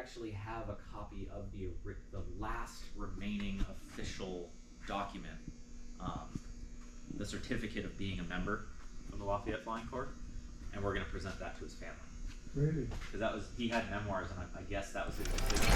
actually have a copy of the last remaining official document, the certificate of being a member of the Lafayette Flying Corps, and we're going to present that to his family. Really? Because he had memoirs, and I guess that was his decision.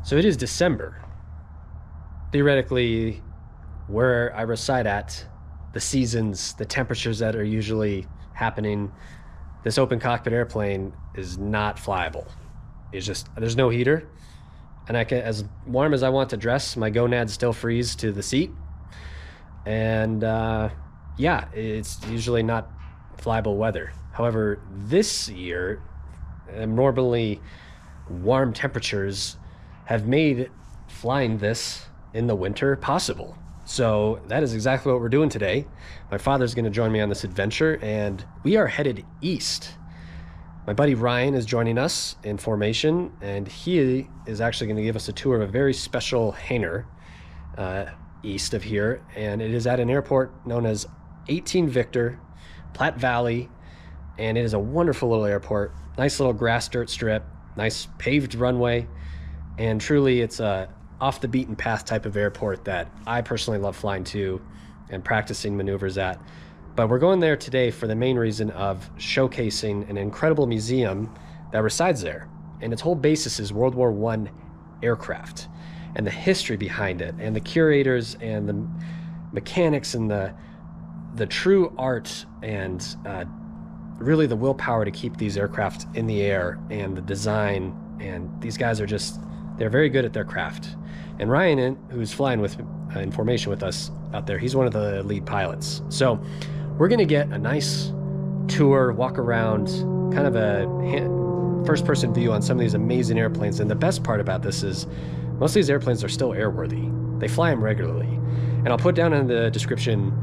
So it is December. Theoretically, where I reside at, the seasons, the temperatures that are usually happening, this open cockpit airplane is not flyable. It's just, there's no heater. And I can, as warm as I want to dress, my gonads still freeze to the seat. And yeah, it's usually not flyable weather. However, this year, abnormally warm temperatures have made flying this in the winter possible. So that is exactly what we're doing today. My father's going to join me on this adventure, and we are headed east. My buddy Ryan is joining us in formation, and he is actually going to give us a tour of a very special hangar east of here, and it is at an airport known as 18 Victor, Platte Valley, and it is a wonderful little airport. Nice little grass dirt strip, nice paved runway. And truly, it's a off the beaten path type of airport that I personally love flying to and practicing maneuvers at. But we're going there today for the main reason of showcasing an incredible museum that resides there. And its whole basis is World War I aircraft and the history behind it, and the curators and the mechanics and the true art and really the willpower to keep these aircraft in the air, and the design. And these guys are just, they're very good at their craft. And Ryan, who's flying with in formation with us out there, he's one of the lead pilots. So we're going to get a nice tour, walk around, kind of a first-person view on some of these amazing airplanes. And the best part about this is most of these airplanes are still airworthy. They fly them regularly. And I'll put down in the description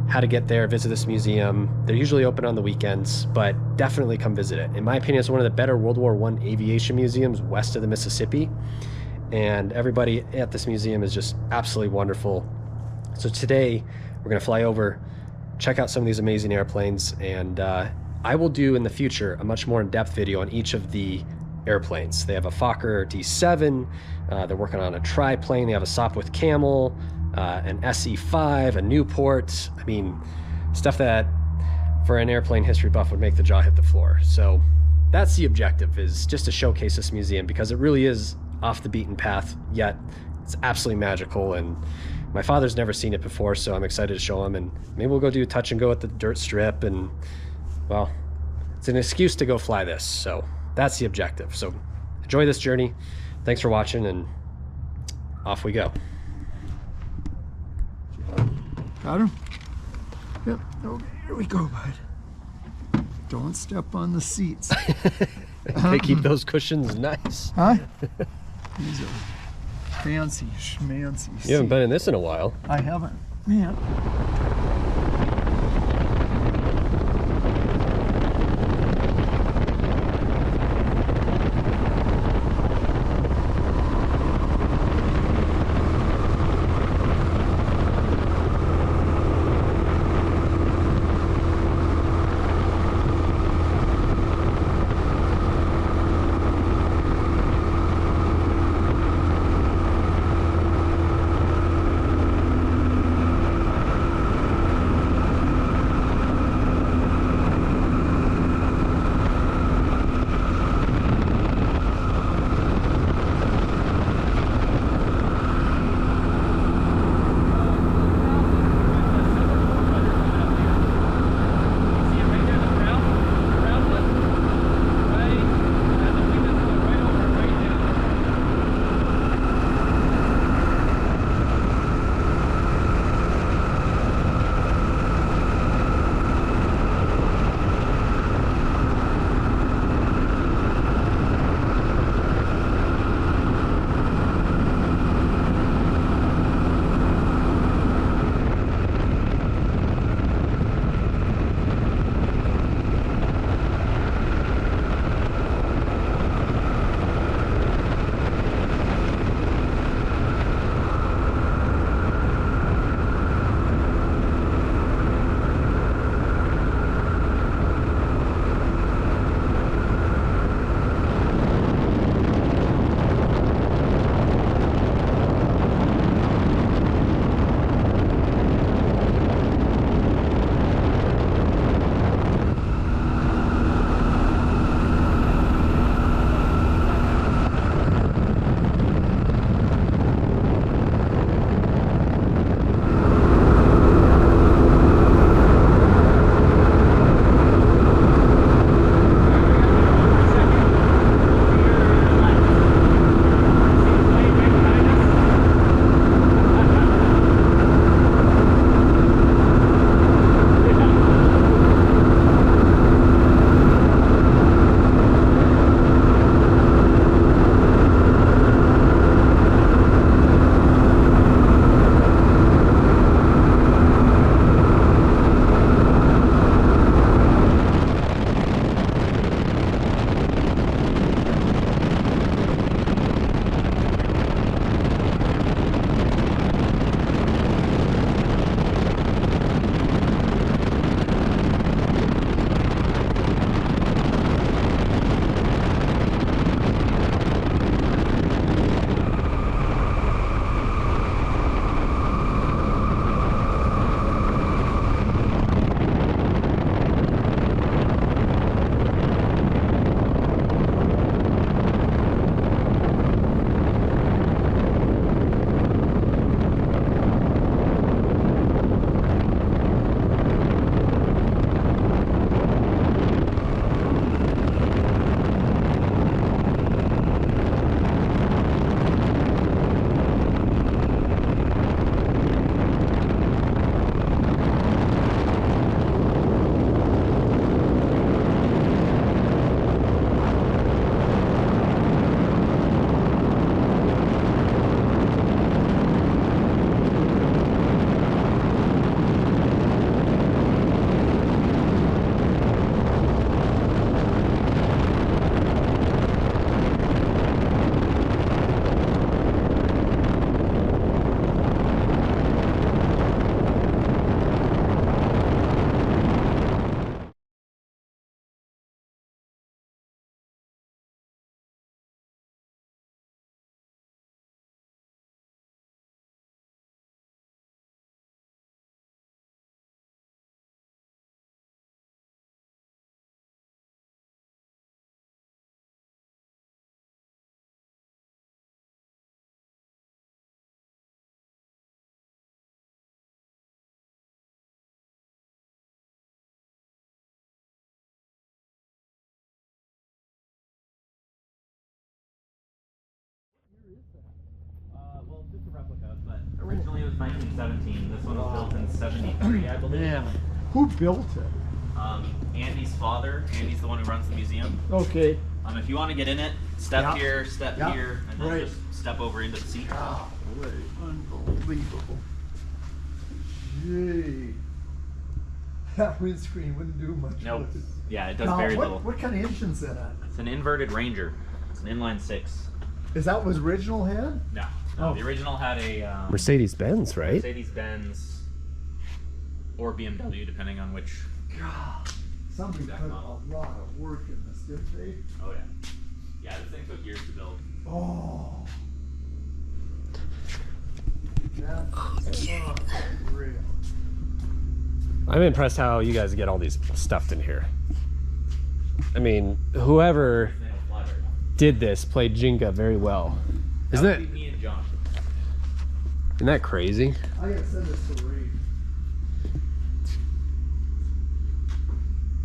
how to get there, visit this museum. They're usually open on the weekends, but definitely come visit it. In my opinion, it's one of the better World War I aviation museums west of the Mississippi. And everybody at this museum is just absolutely wonderful. So today, we're gonna fly over, check out some of these amazing airplanes, and I will do in the future a much more in-depth video on each of the airplanes. They have a Fokker D7, they're working on a Triplane, they have a Sopwith Camel, an SE5, a Newport. I mean, stuff that for an airplane history buff would make the jaw hit the floor. So that's the objective, is just to showcase this museum, because it really is off the beaten path, yet it's absolutely magical. And my father's never seen it before, so I'm excited to show him. And maybe we'll go do a touch and go at the dirt strip, and well, it's an excuse to go fly this. So that's the objective. So enjoy this journey. Thanks for watching, and off we go. Got him? Yep. Okay, here we go, bud. Don't step on the seats. They keep those cushions nice. Huh? These are fancy schmancy seats. You haven't been in this in a while. I haven't. Man. Originally it was 1917. This one was built in 73, I believe. Man, who built it? Andy's father. Andy's the one who runs the museum. Okay. If you want to get in it, step Yeah. here, step Yeah. here, and then Right. just step over into the seat. Oh, wait, unbelievable. Gee. That windscreen wouldn't do much. Nope. would it? Yeah, it does Now, very what, little. What kind of engine's in it? It's an inverted Ranger. It's an inline 6. Is that what original had? No, Oh. the original had a Mercedes-Benz, right? Mercedes-Benz or BMW, depending on which. God, somebody Exact put model. a lot of work in this, didn't they? Oh yeah. Yeah, this thing took years to build. Oh. That's unreal. I'm impressed how you guys get all these stuffed in here. I mean, whoever They don't fly very well. did this played Jenga very well. That Isn't would that, be me and John. isn't that crazy? I gotta send this to Reed.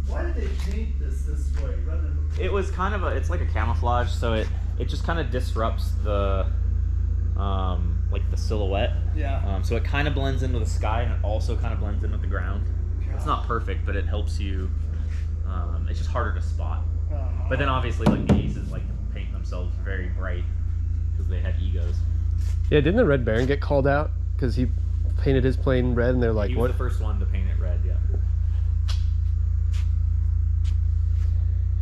Why did they paint this way rather than? It was kind of it's like a camouflage, so it just kind of disrupts the like the silhouette. Yeah. So it kind of blends in with the sky, and it also kind of blends in with the ground. It's not perfect, but it helps you. It's just harder to spot. But then obviously, like the aces like to paint themselves very bright because they had egos. Yeah, didn't the Red Baron get called out because he painted his plane red, and they're like, He was "What?" the first one to paint it red. Yeah.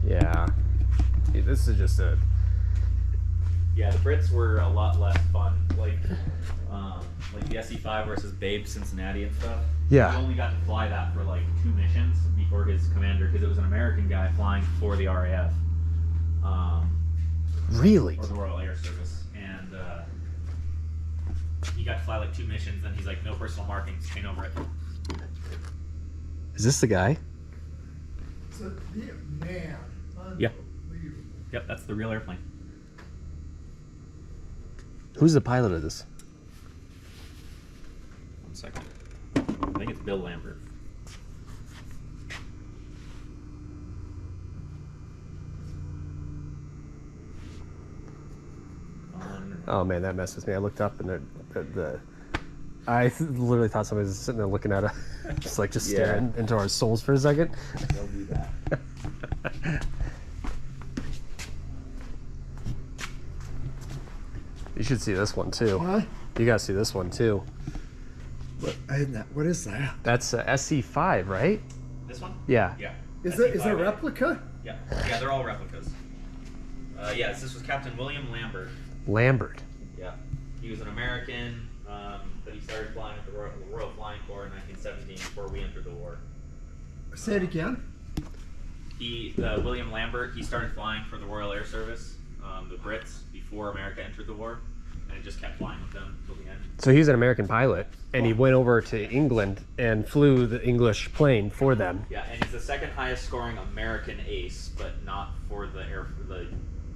Yeah. Dude, this is just a. Yeah, the Brits were a lot less fun. Like the SE5 versus Babe Cincinnati and stuff. Yeah. He only got to fly that for like 2 missions before his commander, because it was an American guy flying for the RAF. Really? Or the Royal Air Service. And he got to fly like 2 missions, then he's like, no personal markings, paint over it. Is this the guy? So, yeah, man. Yeah. Unbelievable. Yep, that's the real airplane. Who's the pilot of this? 1 second. I think it's Bill Lambert. Oh man, that messes me. I looked up and I literally thought somebody was sitting there looking at us, just staring into our souls for a second. They'll do that. You should see this one too. What? You gotta see this one too. What is that? That's a SC5, right? This one? Yeah. Yeah. Is it a SE5. replica? Yeah. Yeah, they're all replicas. Yes, this was Captain William Lambert. Lambert. Yeah. He was an American, but he started flying with the Royal Flying Corps in 1917 before we entered the war. Say it again. William Lambert, he started flying for the Royal Air Service, the Brits, before America entered the war, and he just kept flying with them until the end. So he's an American pilot, and he went over to England and flew the English plane for them. Yeah, and he's the second highest scoring American ace, but not for the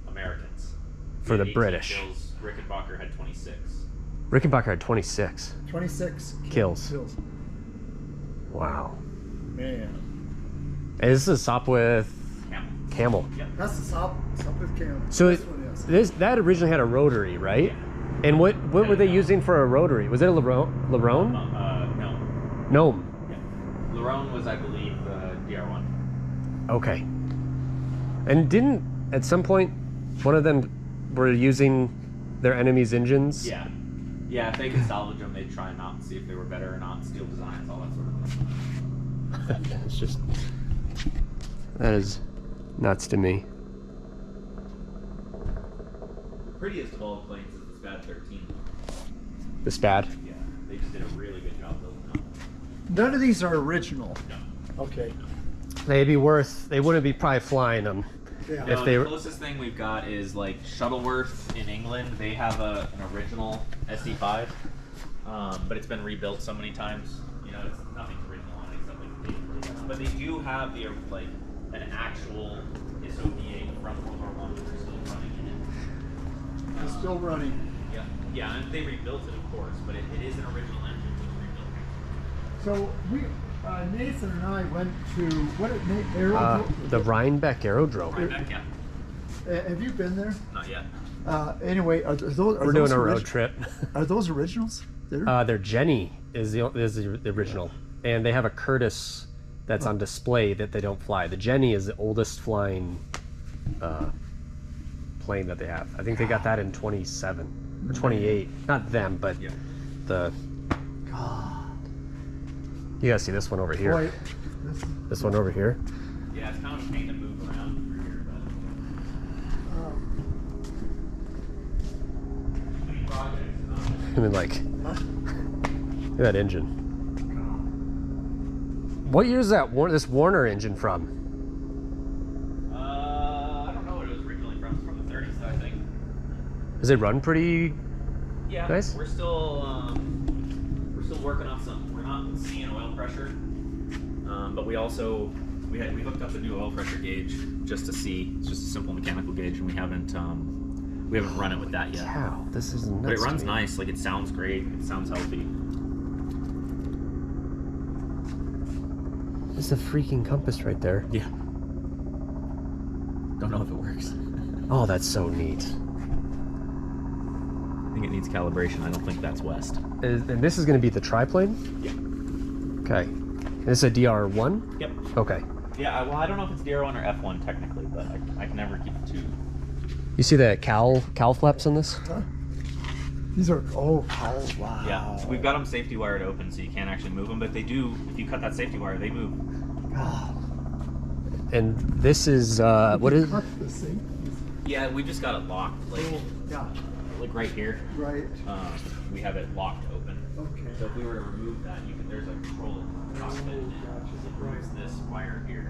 Americans. He For had the 18 British. Kills. Rickenbacker had 26. Rickenbacker had 26. 26 Kills. Wow. Man. And this is a SOP with Camel. Yep. That's the stop with Cam. So This it, one is. that originally had a rotary, right? And what were they using for a rotary? Was it a Lerone? No. Gnome. Yeah. Lerone was, I believe, DR1. Okay. And didn't at some point one of them were using their enemy's engines? Yeah. Yeah, if they could salvage them, they'd try them out and see if they were better or not, steal designs, all that sort of thing. It's just, that is nuts to me. Prettiest of all the planes is the SPAD 13. The SPAD. Yeah, they just did a really good job building them. None of these are original. No. Okay. They wouldn't be probably flying them. Yeah. If they the were- closest thing we've got is like Shuttleworth in England. They have an original SD5, but it's been rebuilt so many times. You know, it's nothing's original on it except like the date. But they do have the like an actual ISO-V8 from World War I that they're still running in it. It's still running. Yeah, yeah, and they rebuilt it, of course, but it is an original engine that was rebuilt. So Nathan and I went to Aero. The Rhinebeck Aerodrome. Rhinebeck, yeah, Have you been there? not yet. Anyway, are those? We're doing a road trip. Are those originals? Their Jenny is the original, and they have a Curtis that's on display that they don't fly. The Jenny is the oldest flying plane that they have. I think they got that in 27 or 28. Not them, but the. God. You gotta see this one over here. Boy, This one over here. Yeah, it's kind of a pain to move around through here, but. I mean, like, look at that engine. What year is that? This Warner engine from? I don't know what it was originally from. It's from the 30s, I think. Does it run pretty? Yeah, Nice. we're still working off some. We're not seeing oil pressure, but we also we hooked up a new oil pressure gauge just to see. It's just a simple mechanical gauge, and we haven't run it with that yet. Cow, this is nuts. But it runs to me. nice. Like, it sounds great. It sounds healthy. It's a freaking compass right there. Yeah. Don't know if it works. Oh, that's so neat. I think it needs calibration. I don't think that's west. And this is going to be the triplane? Yeah. Okay. And this is a DR1? Yep. Okay. Yeah. Well, I don't know if it's DR1 or F1 technically, but I can never keep the two. You see the cowl flaps on this? Huh? These are, oh wow. Yeah, so we've got them safety wired open, so you can't actually move them. But they do. If you cut that safety wire, they move. God. And this is what is? Cut this thing. Yeah, we just got it locked, like Yeah, right here. right. We have it locked open. Okay. So if we were to remove that, you could. There's a control cockpit. It removes this wire here.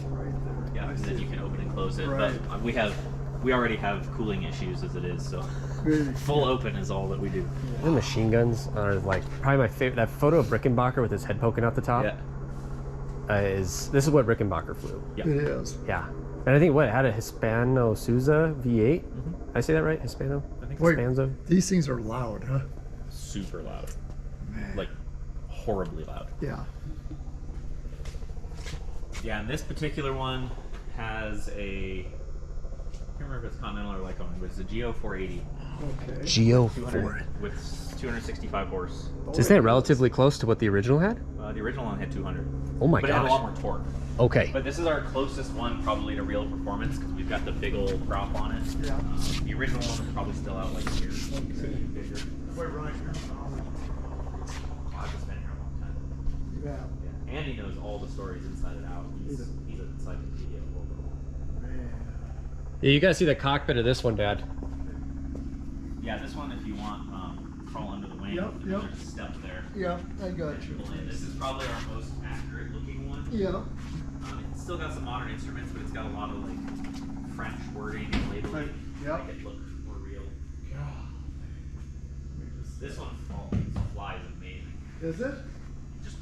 Right there. Yeah, and then you can open and close it. Right. But we already have cooling issues as it is, so Really? full open is all that we do. The machine guns are like probably my favorite. That photo of Rickenbacker with his head poking out the top Yeah. this is what Rickenbacker flew. Yeah. It is. Yeah, and I think it had a Hispano Souza V8. Mm-hmm. I say that right? Hispano. I think Wait. Hispanzo. These things are loud, huh? super loud, Man. like horribly loud. Yeah. Yeah, and this particular one has a. I can't remember if it's Continental or Lycoming, but it's a Geo 480 Okay. Geo 200 4. with 265 horse. Isn't that relatively close to what the original had? The original one had 200. Oh my but it had a lot gosh. more torque. Okay. But this is our closest one probably to real performance because we've got the big old prop on it. Yeah. The original one is probably still out like here. It's bigger. We're right here. I've just been here a long time. Yeah. Yeah. Andy knows all the stories inside and out. He's an encyclopedia of World War I. Man. Yeah, you gotta see the cockpit of this one, Dad. Yeah, this one if you want crawl under the wing. Yep, yep. There's a step there. Yeah, I got you. This is probably our most accurate looking one. Yeah. It's still got some modern instruments, but it's got a lot of like French wording and labeling. Right, yep. Make it look more real. God. This one flies amazing. Is it? Just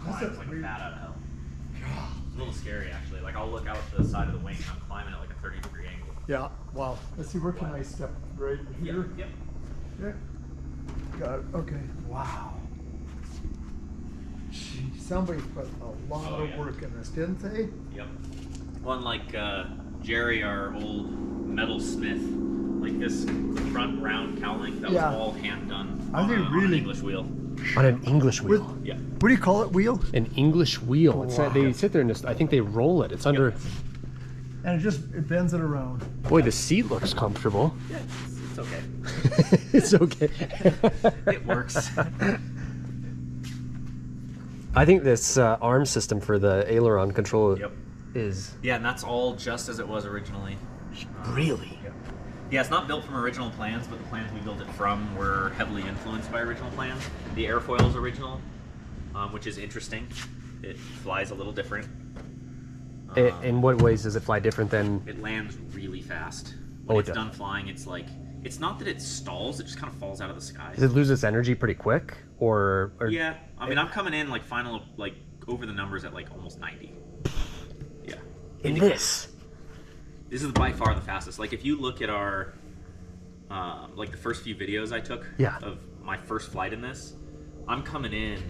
That's climbs a like a weird- bat out of hell. God. It's a little scary actually. Like I'll look out the side of the wing and I'm climbing at like a 30-degree angle. Yeah. Wow. Let's see. Where can I step? Right here. Yep. Yeah. Got it. Okay. Wow. Gee, somebody put a lot Oh, of yeah. work in this, didn't they? Yep. One like Jerry, our old metal smith, like this front round cowling, that Yeah. was all hand done Are on, they on an really- English wheel. On an English wheel. With- Yeah. What do you call it? Wheel? An English wheel. It's Wow. they sit there and just, I think they roll it. It's under. And it bends it around. Boy, the seat looks comfortable. Yeah, it's okay. It's okay. It works. I think this arm system for the aileron control Yep. is Yeah, and that's all just as it was originally. really. Yeah, it's not built from original plans, but the plans we built it from were heavily influenced by original plans. The airfoil is original, which is interesting. It flies a little different. In what ways does it fly different than? It lands really fast. When Oh, it it's does. done flying, it's like, it's not that it stalls, it just kind of falls out of the sky. Does it lose its energy pretty quick, or Yeah, I mean, I'm coming in like final, like over the numbers at like almost 90. Yeah. in this? This is by far the fastest. Like if you look at our, like the first few videos I took Yeah. of my first flight in this, I'm coming in,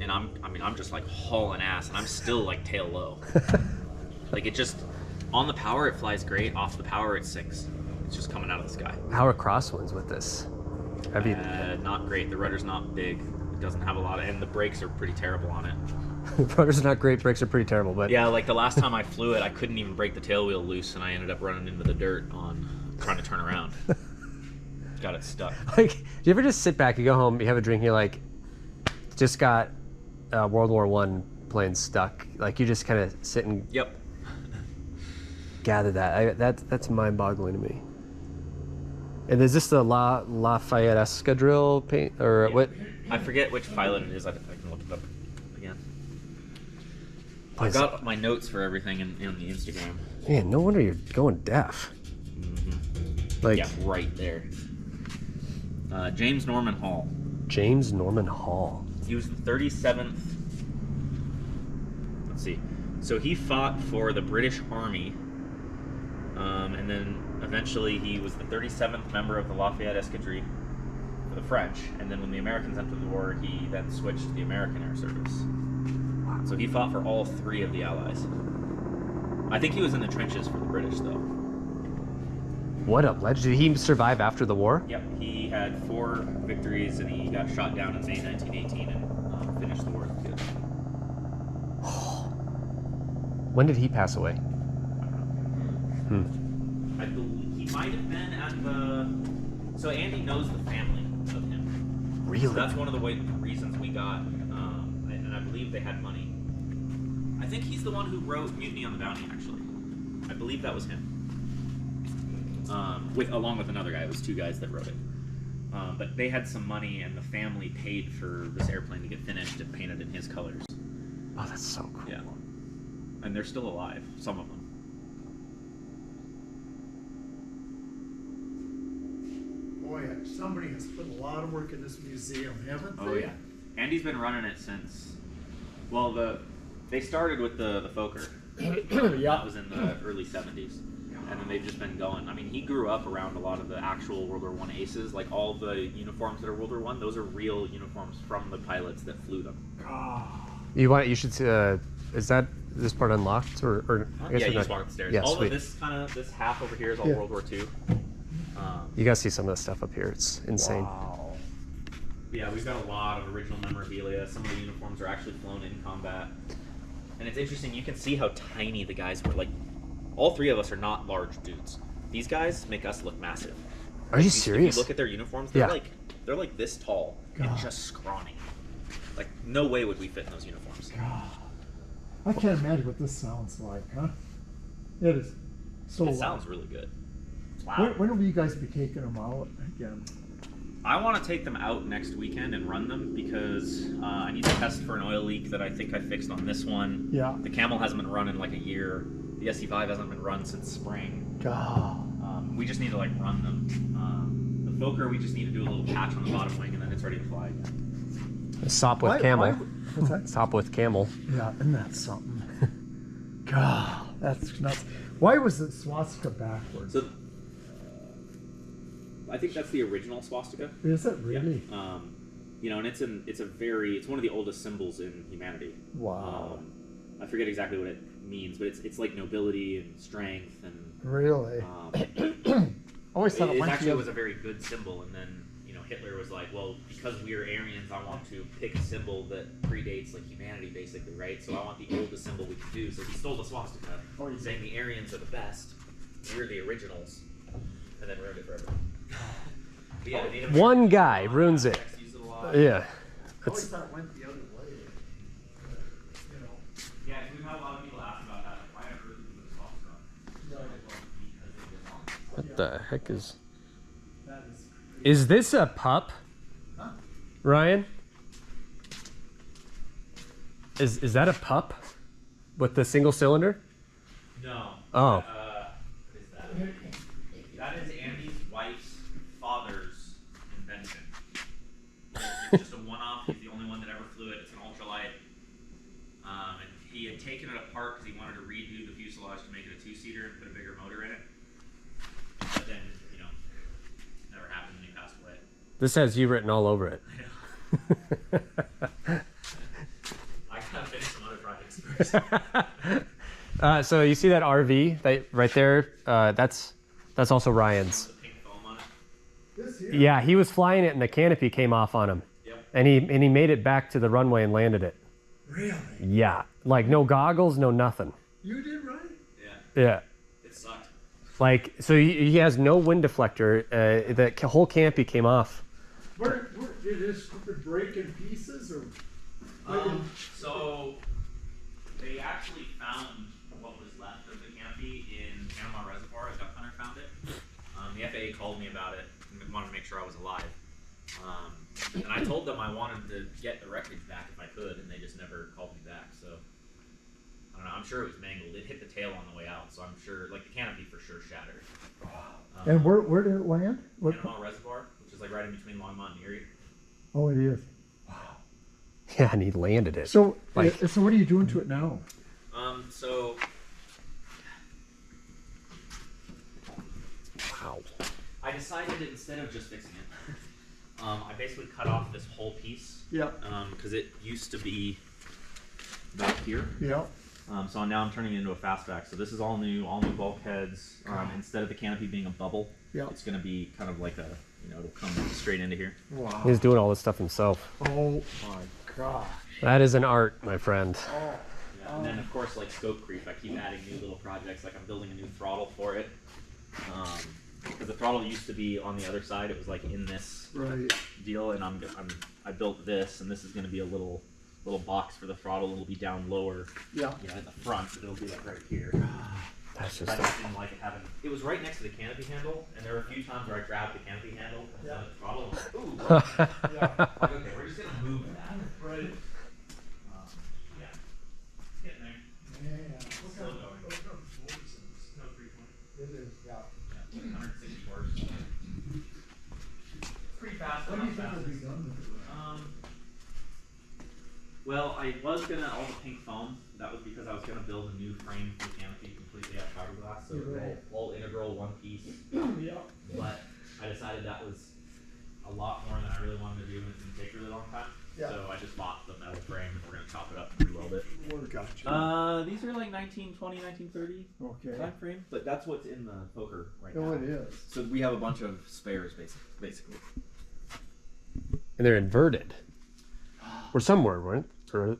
and I'm just like hauling ass, and I'm still like tail low. Like it just, on the power it flies great, off the power it sinks. It's just coming out of the sky. How are crosswinds with this? Heavy. Not great. The rudder's not big. It doesn't have a lot of, and the brakes are pretty terrible on it. Rudder's not great. Brakes are pretty terrible, but Yeah, like the last time I flew it, I couldn't even break the tail wheel loose, and I ended up running into the dirt on trying to turn around. Got it stuck. like, do you ever just sit back, you go home, you have a drink, you're like, just got World War I plane stuck. Like you just kind of sit and Yep. gather that. That's mind-boggling to me. And is this the Lafayette Escadrille paint or Yeah. what? I forget which pilot it is. I can look it up again. What I've is got my notes for everything in the Instagram. Man, no wonder you're going deaf. Like Yeah, right there. James Norman Hall. James Norman Hall. He was the 37th. Let's see. So he fought for the British Army, and then eventually he was the 37th member of the Lafayette Escadrille for the French. And then when the Americans entered the war, he then switched to the American Air Service. So he fought for all three of the Allies. I think he was in the trenches for the British, though. What a legend. Did he survive after the war? Yep, he had 4 victories, and he got shot down in May 1918 and finished the war. Good. When did he pass away? I believe he might have been at the. So Andy knows the family of him. Really? So that's one of the reasons we got, and I believe they had money. I think he's the one who wrote Mutiny on the Bounty. Actually, I believe that was him. Along with another guy. It was 2 guys that wrote it. But they had some money, and the family paid for this airplane to get finished and painted in his colors. Oh, that's so cool. Yeah. And they're still alive, some of them. Boy, somebody has put a lot of work in this museum, haven't they? Oh yeah. Andy's been running it since, well, they started with the Fokker. That was in the early 70s. And then they've just been going. I mean, he grew up around a lot of the actual World War I aces. Like all the uniforms that are World War I, those are real uniforms from the pilots that flew them. You should is that this part unlocked or I guess Yeah, we're you just not- walk upstairs. Yeah, All sweet. of this half over here is all Yeah. World War II. You guys see some of the stuff up here. It's insane. Wow. Yeah, we've got a lot of original memorabilia. Some of the uniforms are actually flown in combat. And it's interesting, you can see how tiny the guys were. Like, all 3 of us are not large dudes. These guys make us look massive. Are you If serious? you look at their uniforms, they're Yeah. they're like this tall and God. just scrawny. Like, no way would we fit in those uniforms. I can't imagine what this sounds like, huh? It is so It loud. sounds really good. It's loud. When will you guys be taking them out again? I want to take them out next weekend and run them because I need to test for an oil leak that I think I fixed on this one. Yeah. The Camel hasn't been run in like a year. The SC5 hasn't been run since spring. God. We just need to like run them. The Fokker, we just need to do a little patch on the bottom wing and then it's ready to fly again. Sop with camel. What's that? Sop with camel. Yeah, isn't that something? God, that's nuts. Why was the swastika backwards? So I think that's the original swastika. Is it really? Yeah. And it's one of the oldest symbols in humanity. Wow. I forget exactly what it means, but it's like nobility and strength and Really? Always thought it went actually the was a very good symbol. And then Hitler was like, well, because we're Aryans, I want to pick a symbol that predates like humanity, basically, right? So I want the oldest symbol we can do. So he stole the swastika, saying the Aryans are the best, we're the originals, and then ruined it for everyone. But yeah, Native One Americans guy use it a lot, ruins it. Aztecs use it a lot. Yeah. I always That's, thought it went the other way. Yeah, we've had a lot of people ask about that. Why on earth is the swastika? what the heck is... That Is this a pup? Huh? Ryan? Is that a pup? With the single cylinder? No. Oh. What is that? That is Andy's wife's father's invention. It's just a one-off. He's the only one that ever flew it. It's an ultralight. And he had taken it apart because he wanted to redo the fuselage to make it a 2-seater and put a bigger motor in it. But then, never happened and he passed away. This has you written all over it. I gotta finish some other projects first. So you see that RV right there? That's also Ryan's. The pink foam on it. This here? Yeah, he was flying it and the canopy came off on him. Yep. And he made it back to the runway and landed it. Really? Yeah. Like no goggles, no nothing. You did right? Yeah. Yeah. It sucked. Like, so he has no wind deflector. The whole canopy came off. Where did it break in pieces or? So they actually found what was left of the canopy in Panama Reservoir. A duck hunter found it. The FAA called me about it and wanted to make sure I was alive. And I told them I wanted to get the wreckage back if I could, and they just never called me back. So I don't know. I'm sure it was mangled. It hit the tail on the way out, so I'm sure, like, the canopy for sure shattered. And where did it land? What? Panama Reservoir, which is like right in between Longmont and Erie. Oh, it is. Yeah, and he landed it. So, Like- so what are you doing to it now? So Wow. I decided that instead of just fixing it, I basically cut off this whole piece. Yeah. Because it used to be back here. Yeah. So now I'm turning it into a fastback. So this is all new bulkheads. Instead of the canopy being a bubble, Yeah. it's going to be kind of like a, it'll come straight into here. Wow. He's doing all this stuff himself. Oh my gosh. That is an art, my friend. Oh. Yeah. And then of course, like scope creep, I keep adding new little projects. Like I'm building a new throttle for it. Because the throttle used to be on the other side. It was like in this Right. deal, and I built this, and this is going to be a little box for the throttle. It'll be down lower, Yeah. at the front. But it'll be like right here. That's I just just didn't like it having. It was right next to the canopy handle, and there were a few times where I grabbed the canopy handle and Yeah. the throttle. And like, ooh. Yeah. Like, okay, we're just gonna move that. Right. Yeah. Getting there. Yeah. Still going. No 320. It is. Yeah. Yeah, 160 horse. Pretty fast. What but do you not think fast. will be done with it? Well, I was gonna all the pink foam. That was because I was gonna build a new frame for the canopy completely out of fiberglass, so Right. all integral, one piece. Yeah. But I decided that was a lot more than I really wanted to do, and it's gonna take a really long time. Yeah. So I just bought the metal frame, and we're gonna chop it up and re-weld it. What got you? These are like 1920, 1930 Okay. time frame, but that's what's in the Fokker right Oh, now. it is. So we have a bunch of spares, basically. and they're inverted. Or somewhere, weren't? Or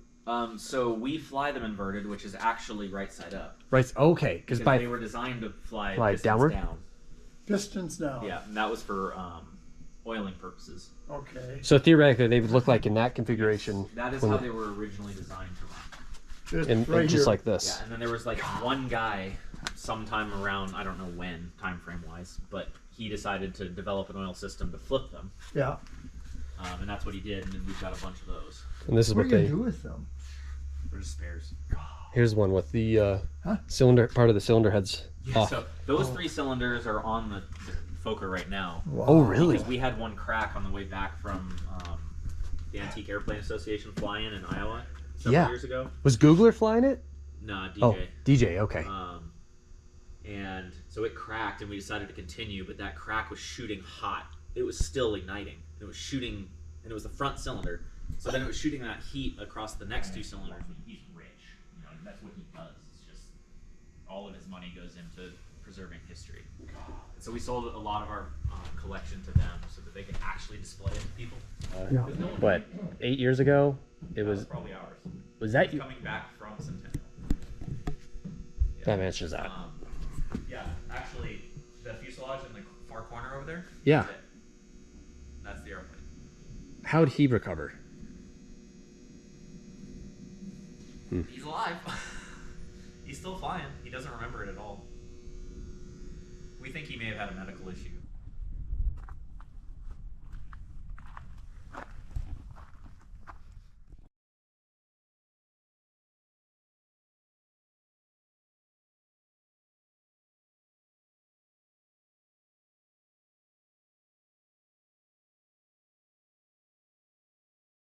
So we fly them inverted, which is actually right side up. right. Okay, because Because by they were designed to fly pistons downward? down. Pistons down. Yeah, and that was for oiling purposes. Okay. so theoretically they would look like in that configuration. That is when how the- they were originally designed to run. Just and right just here. like this. Yeah, and then there was like one guy, sometime around, I don't know when, time frame wise, but he decided to develop an oil system to flip them, Yeah. and that's what he did. And then we've got a bunch of those. And this is What what do you they. do with them? They're just spares. Here's one with the Huh? cylinder part of the cylinder heads off. So those 3 cylinders are on the Fokker right now. Wow. Oh, really? Because we had one crack on the way back from the Antique Airplane Association fly-in Iowa several years ago. Was Googler flying it? Nah, DJ. Oh, DJ. Okay. And so it cracked, and we decided to continue, but that crack was shooting hot. It was still igniting. It was shooting, and it was the front cylinder. So then it was shooting that heat across the next 2 cylinders. He's rich. That's what he does. It's just all of his money goes into preserving history. And so we sold a lot of our collection to them so that they could actually display it to people. Yeah. 'Cause no one- What? 8 years ago? It that was. probably ours. Was that It's you? coming back from Centennial. That answers that. Yeah, actually, the fuselage in the far corner over there. Yeah. That's it. That's the airplane. How'd he recover? He's alive. He's still flying. He doesn't remember it at all. We think he may have had a medical issue.